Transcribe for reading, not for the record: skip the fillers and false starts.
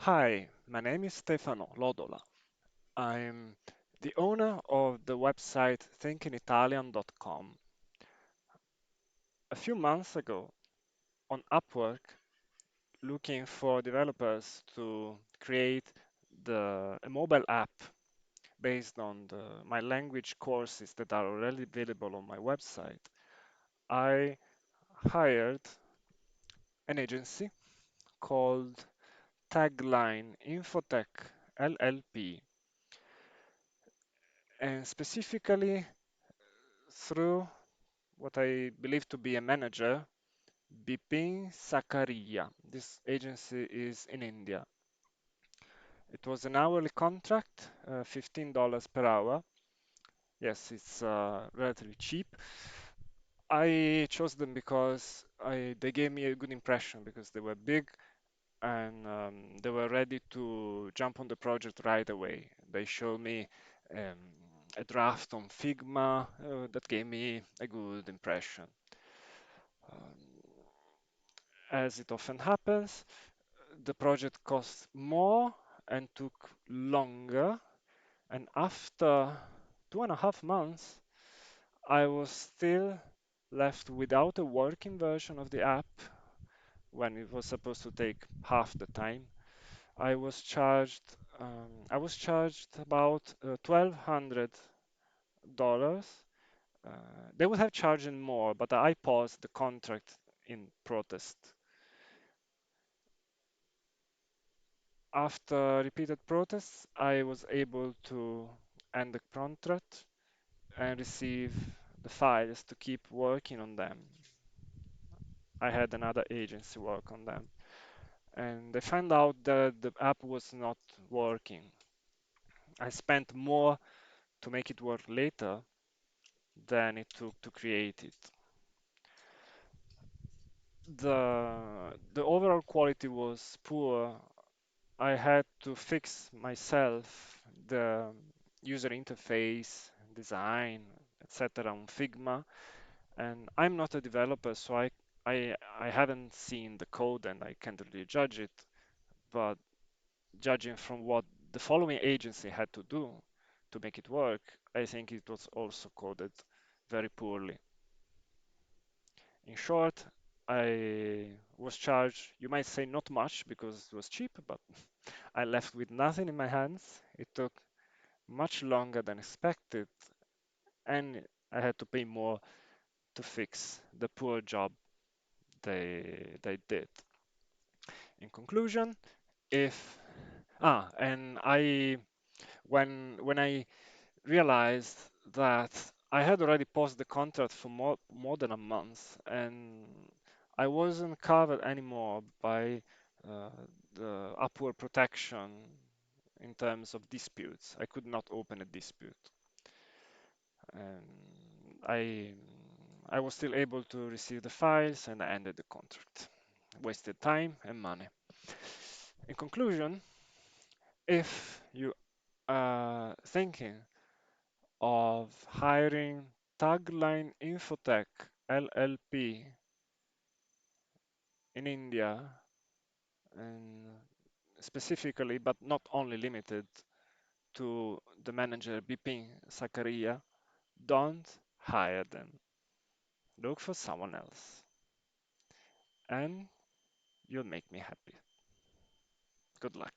Hi, my name is Stefano Lodola. I'm the owner of the website thinkinitalian.com. A few months ago, on Upwork, looking for developers to create a mobile app based on my language courses that are already available on my website, I hired an agency called Tagline Infotech LLP, and specifically through what I believe to be a manager, Bipin Sakariya. This agency is in India. It was an hourly contract, $15 per hour. Yes, it's relatively cheap. I chose them because they gave me a good impression because they were big and they were ready to jump on the project right away. They showed me um, a draft on Figma that gave me a good impression. Um, as it often happens, the project cost more and took longer. And after 2.5 months, I was still left without a working version of the app when it was supposed to take half the time. I was charged about $1,200. They would have charged more, but I paused the contract in protest. After repeated protests, I was able to end the contract and receive the files to keep working on them. I had another agency work on them, and they found out that the app was not working. I spent more to make it work later than it took to create it. The overall quality was poor. I had to fix myself the user interface, design, etc. on Figma. And I'm not a developer, so I haven't seen the code and I can't really judge it. But judging from what the following agency had to do to make it work, I think it was also coded very poorly. In short, I was charged, you might say not much because it was cheap, but I left with nothing in my hands. It took much longer than expected, and I had to pay more to fix the poor job they did. In conclusion, if and I when I realized that I had already paused the contract for more than a month, and I wasn't covered anymore by uh, the upward protection in terms of disputes. I could not open a dispute. And I was still able to receive the files and I ended the contract. Wasted time and money. In conclusion, if you are thinking of hiring Tagline Infotech LLP in India, and specifically, but not only limited to the manager Bipin Sakariya, don't hire them. Look for someone else, and you'll make me happy. Good luck.